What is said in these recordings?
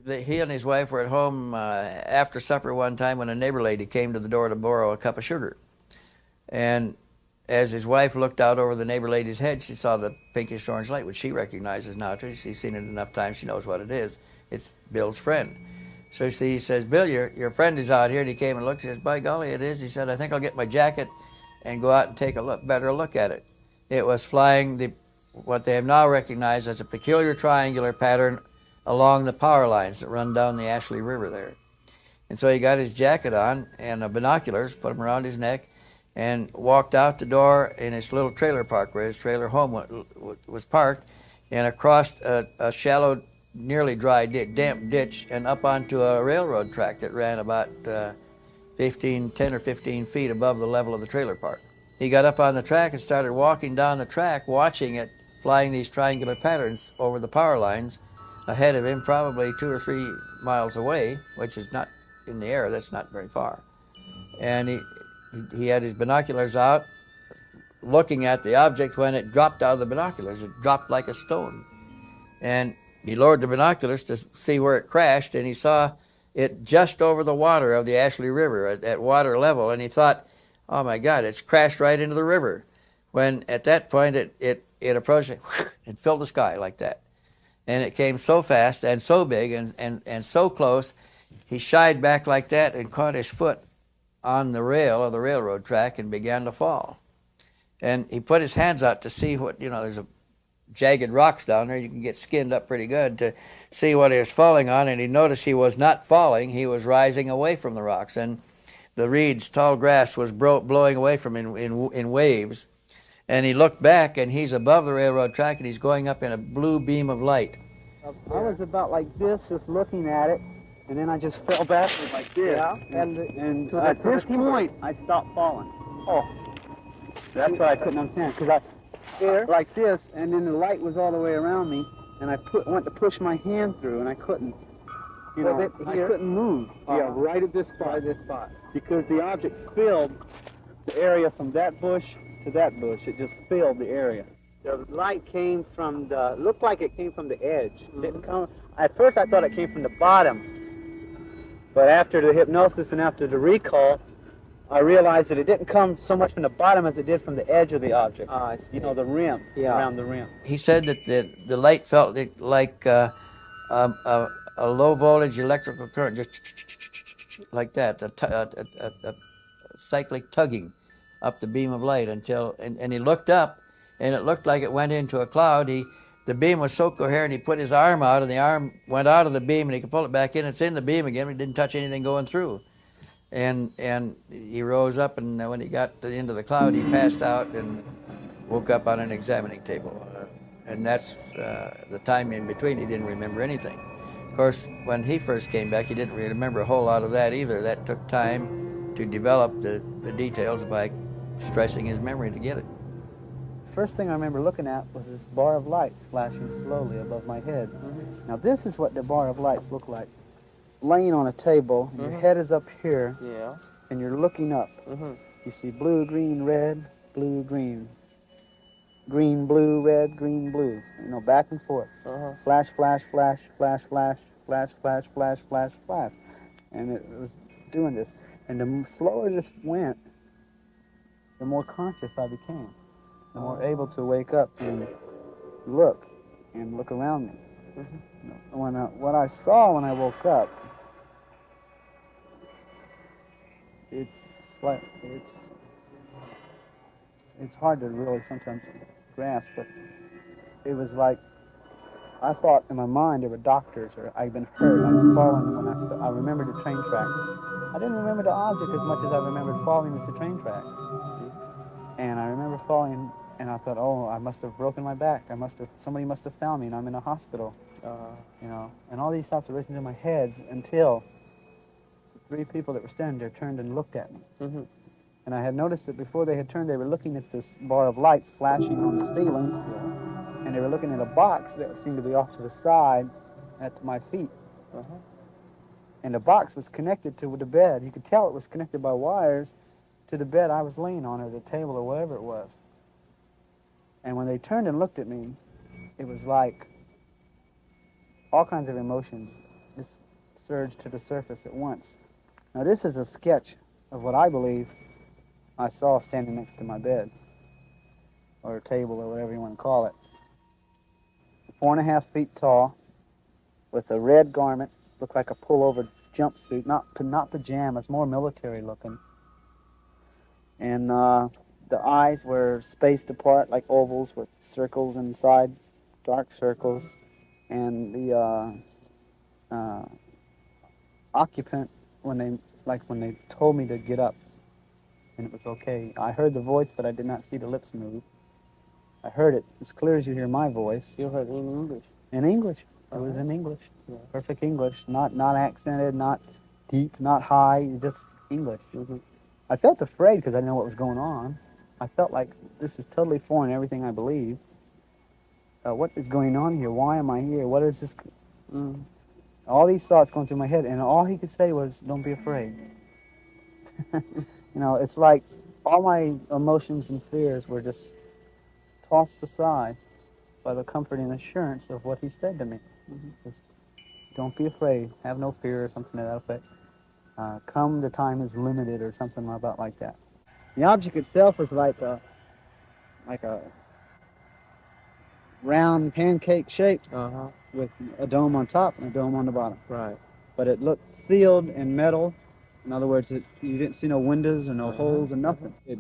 He and his wife were at home after supper one time when a neighbor lady came to the door to borrow a cup of sugar. And as his wife looked out over the neighbor lady's head, she saw the pinkish orange light, which she recognizes now too. She's seen it enough times, she knows what it is. It's Bill's friend. So he says, Bill, your friend is out here. And he came and looked. He says, by golly, it is. He said, I think I'll get my jacket and go out and take a better look at it. It was flying what they have now recognized as a peculiar triangular pattern along the power lines that run down the Ashley River there. And so he got his jacket on and binoculars, put them around his neck, and walked out the door in his little trailer park where his trailer home was parked, and across a shallow, nearly dry, damp ditch and up onto a railroad track that ran about 10 or 15 feet above the level of the trailer park. He got up on the track and started walking down the track, watching it flying these triangular patterns over the power lines ahead of him, probably 2 or 3 miles away, which is not in the air, that's not very far. And he had his binoculars out looking at the object when it dropped out of the binoculars. It dropped like a stone. And he lowered the binoculars to see where it crashed, and he saw it just over the water of the Ashley River at water level, and he thought, oh my God, it's crashed right into the river. When at that point it approached and filled the sky like that. And it came so fast and so big and so close, he shied back like that and caught his foot on the rail of the railroad track and began to fall. And he put his hands out to see what, there's a jagged rocks down there. You can get skinned up pretty good to see what he was falling on, and he noticed he was not falling. He was rising away from the rocks, and the reeds, tall grass was blowing away from him in waves. And he looked back, and he's above the railroad track, and he's going up in a blue beam of light. I was about like this, just looking at it, and then I just fell backward like this. Yeah, and at this point, I stopped falling. Oh, that's what I couldn't understand, because like this, and then the light was all the way around me, and I went to push my hand through, and I couldn't. I couldn't move. Yeah, right at this spot. Right at this spot. Because the object filled the area from that bush to that bush. It just filled the area. The light came from looked like it came from the edge. Didn't come. At first I thought it came from the bottom, but after the hypnosis and after the recall, I realized that it didn't come so much from the bottom as it did from the edge of the object. The rim, around the rim. He said that the light felt like a low voltage electrical current, just like that, a cyclic tugging up the beam of light until, and he looked up, and it looked like it went into a cloud. The beam was so coherent, he put his arm out, and the arm went out of the beam, and he could pull it back in. It's in the beam again, but it didn't touch anything going through. And he rose up, and when he got to the end of the cloud, he passed out and woke up on an examining table. And that's the time in between. He didn't remember anything. Of course, when he first came back, he didn't remember a whole lot of that either. That took time to develop the details by stressing his memory to get it. First thing I remember looking at was this bar of lights flashing slowly above my head. Now this is what the bar of lights look like. Laying on a table, and your head is up here, and you're looking up. You see blue, green, red, blue, green. Green, blue, red, green, blue. Back and forth. Flash, flash, flash, flash, flash, flash, flash, flash, flash, flash. And it was doing this. And the slower this went, the more conscious I became. The more able to wake up and look around me. What I saw when I woke up, it's hard to really sometimes grasp, but it was like I thought in my mind there were doctors, or I'd been hurt. I was falling when I remembered the train tracks. I didn't remember the object as much as I remembered falling with the train tracks. And I remember falling, and I thought, oh, I must have broken my back. Somebody must have found me, and I'm in a hospital. And all these thoughts were racing through my head until the 3 people that were standing there turned and looked at me. And I had noticed that before they had turned, they were looking at this bar of lights flashing on the ceiling, and they were looking at a box that seemed to be off to the side at my feet. And the box was connected to the bed. You could tell it was connected by wires to the bed I was laying on, or the table, or whatever it was. And when they turned and looked at me, it was like all kinds of emotions just surged to the surface at once. Now this is a sketch of what I believe I saw standing next to my bed, or a table, or whatever you want to call it. 4.5 feet tall, with a red garment, looked like a pullover jumpsuit, not pajamas, more military looking. And the eyes were spaced apart like ovals with circles inside, dark circles. And the occupant, when they told me to get up, and it was okay. I heard the voice, but I did not see the lips move. I heard it as clear as you hear my voice. You heard it in English? In English. It was in English. Yeah. Perfect English. Not accented, not deep, not high, just English. I felt afraid because I didn't know what was going on. I felt like this is totally foreign to everything I believe. What is going on here? Why am I here? What is this? All these thoughts going through my head, and all he could say was, "Don't be afraid." You know, it's like all my emotions and fears were just tossed aside by the comforting assurance of what he said to me. Just, don't be afraid, have no fear, or something to that effect. Come, the time is limited, or something about like that. The object itself was like a round pancake shape with a dome on top and a dome on the bottom. Right. But it looked sealed in metal. In other words, you didn't see no windows or no holes or nothing. It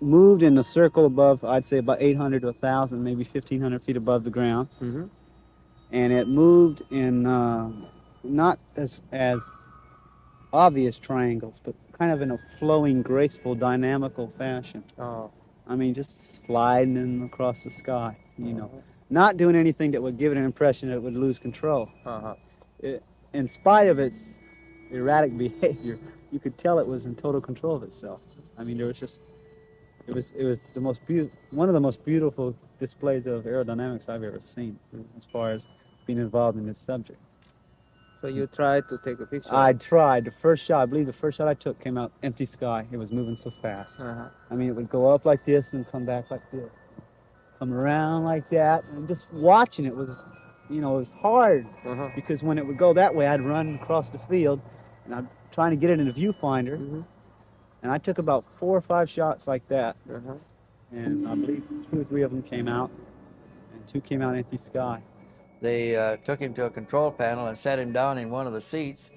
moved in a circle above, I'd say about 800 to 1,000, maybe 1,500 feet above the ground. And it moved in not as obvious triangles, but kind of in a flowing, graceful, dynamical fashion. I mean, just sliding across the sky, you know. Not doing anything that would give it an impression that it would lose control. In spite of its erratic behavior, you could tell it was in total control of itself. I mean, there was just, it was the most one of the most beautiful displays of aerodynamics I've ever seen, as far as being involved in this subject. So you tried to take a picture? I tried. The first shot, I believe the first shot I took came out empty sky. It was moving so fast. I mean, it would go up like this and come back like this. Come around like that. And just watching it was, you know, it was hard. Because when it would go that way, I'd run across the field, and I'm trying to get it in a viewfinder. And I took about 4 or 5 shots like that. And I believe 2 or 3 of them came out, and 2 came out empty sky. They took him to a control panel and sat him down in one of the seats.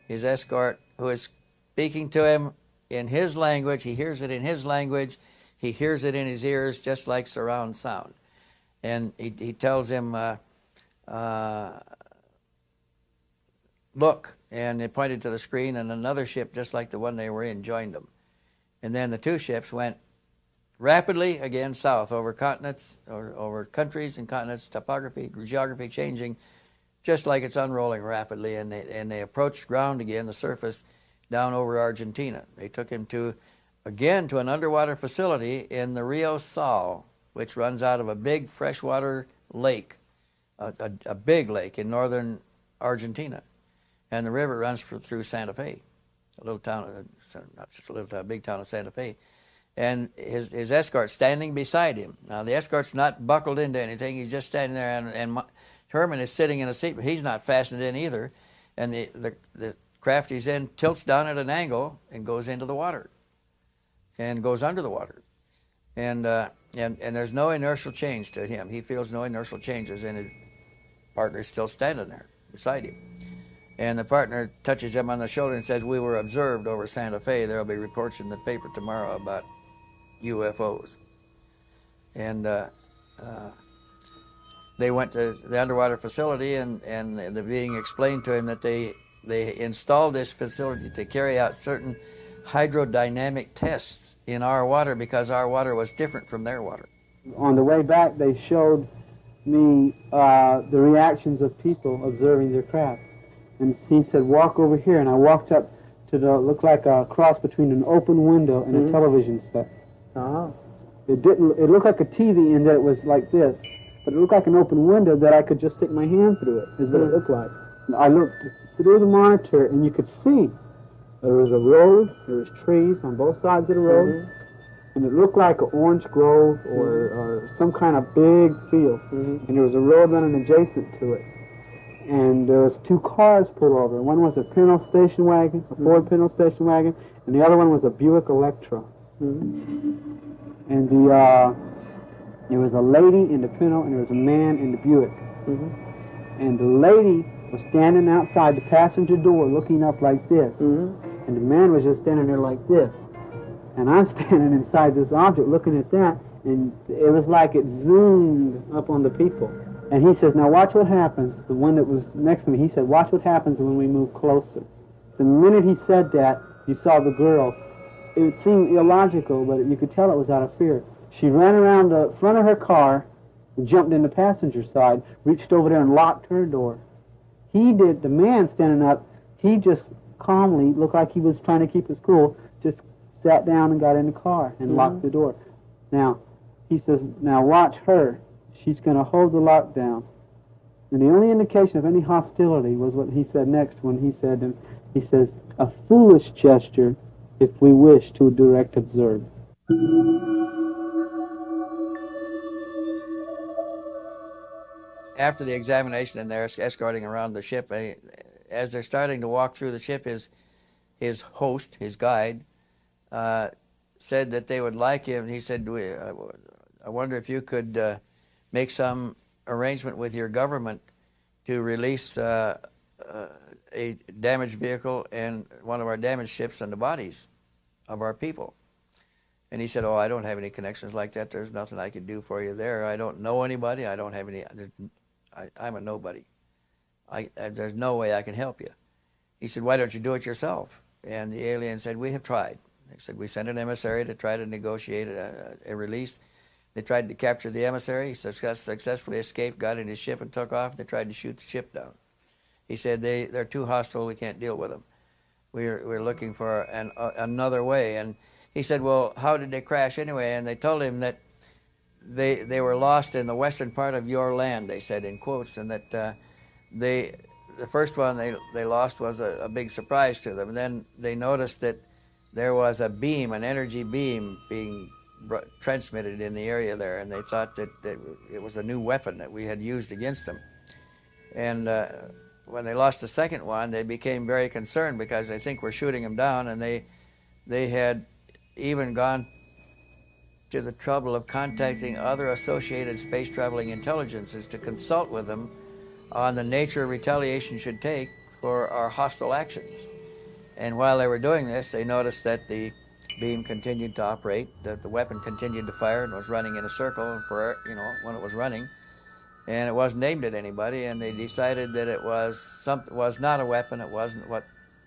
His escort, who is speaking to him in his language, he hears it in his language, he hears it in his ears, just like surround sound. And he tells him, look, and they pointed to the screen, and another ship just like the one they were in joined them. And then the 2 ships went rapidly again south over continents, or over countries and continents, topography, geography changing, just like it's unrolling rapidly, and they approached ground again, the surface, down over Argentina. They took him again to an underwater facility in the Rio Sal, which runs out of a big freshwater lake, a big lake in northern Argentina, and the river runs through Santa Fe, a little town, not such a little town, big town of Santa Fe. And his escort standing beside him. Now, the escort's not buckled into anything. He's just standing there, and Herrmann is sitting in a seat, but he's not fastened in either. And the craft he's in tilts down at an angle and goes into the water and goes under the water. And there's no inertial change to him. He feels no inertial changes, and his partner's still standing there beside him. And the partner touches him on the shoulder and says, "We were observed over Santa Fe. There will be reports in the paper tomorrow about UFOs." And they went to the underwater facility, and they're being explained to him that they installed this facility to carry out certain hydrodynamic tests in our water because our water was different from their water. On the way back, they showed me the reactions of people observing their craft. And he said, "Walk over here." And I walked up to looked like a cross between an open window and a television set. It looked like a TV in that it was like this, but it looked like an open window that I could just stick my hand through it, is what it looked like. And I looked through the monitor, and you could see there was a road, there was trees on both sides of the road, and it looked like an orange grove or some kind of big field, and there was a road running adjacent to it. and there was 2 cars pulled over. One was a Pinto station wagon, a Ford Pinto station wagon, and the other one was a Buick Electra. And there was a lady in the Pinto, and there was a man in the Buick. And the lady was standing outside the passenger door looking up like this. And the man was just standing there like this. And I'm standing inside this object looking at that, and it was like it zoomed up on the people. And he says, now watch what happens. The one that was next to me, he said, watch what happens when we move closer. The minute he said that, you saw the girl. It seemed illogical, but you could tell it was out of fear. She ran around the front of her car, jumped in the passenger side, reached over there and locked her door. He did, the man standing up, he just calmly, looked like he was trying to keep his cool, just sat down and got in the car and locked the door. Now, he says, now watch her. She's going to hold the lockdown. And the only indication of any hostility was what he said next when he said, he says, a foolish gesture if we wish to direct observe. After the examination and they're escorting around the ship, as they're starting to walk through the ship, his host, his guide, said that they would like him. He said, I wonder if you could make some arrangement with your government to release a damaged vehicle and one of our damaged ships and the bodies of our people. And he said, oh, I don't have any connections like that. There's nothing I can do for you there. I don't know anybody. I don't have any, I'm a nobody. There's no way I can help you. He said, why don't you do it yourself? And the alien said, we have tried. They said, we sent an emissary to try to negotiate a release. They tried to capture the emissary. He successfully escaped, got in his ship and took off. They tried to shoot the ship down. He said, they're too hostile. We can't deal with them. We're looking for another way. And he said, well, how did they crash anyway? And they told him that they were lost in the western part of your land, they said in quotes, and that the first one they lost was a big surprise to them. And then they noticed that there was a beam, an energy beam being transmitted in the area there, and they thought that it was a new weapon that we had used against them. And when they lost the second one, they became very concerned because they think we're shooting them down, and they had even gone to the trouble of contacting other associated space traveling intelligences to consult with them on the nature retaliation should take for our hostile actions. And while they were doing this, they noticed that the beam continued to operate, that the weapon continued to fire and was running in a circle for, when it was running, and it wasn't aimed at anybody, and they decided that it was not a weapon, it wasn't what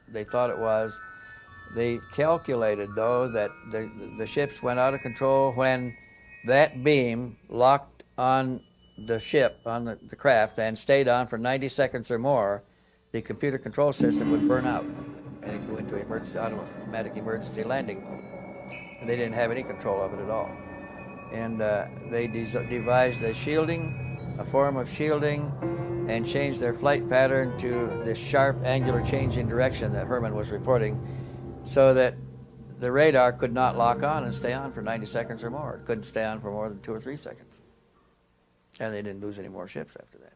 they thought it was. They calculated, though, that the ships went out of control when that beam locked on the ship, on the craft, and stayed on for 90 seconds or more. The computer control system would burn out and it'd go into automatic emergency landing mode. And they didn't have any control of it at all. And they devised a shielding, a form of shielding, and changed their flight pattern to this sharp angular change in direction that Herrmann was reporting, so that the radar could not lock on and stay on for 90 seconds or more. It couldn't stay on for more than 2 or 3 seconds. And they didn't lose any more ships after that.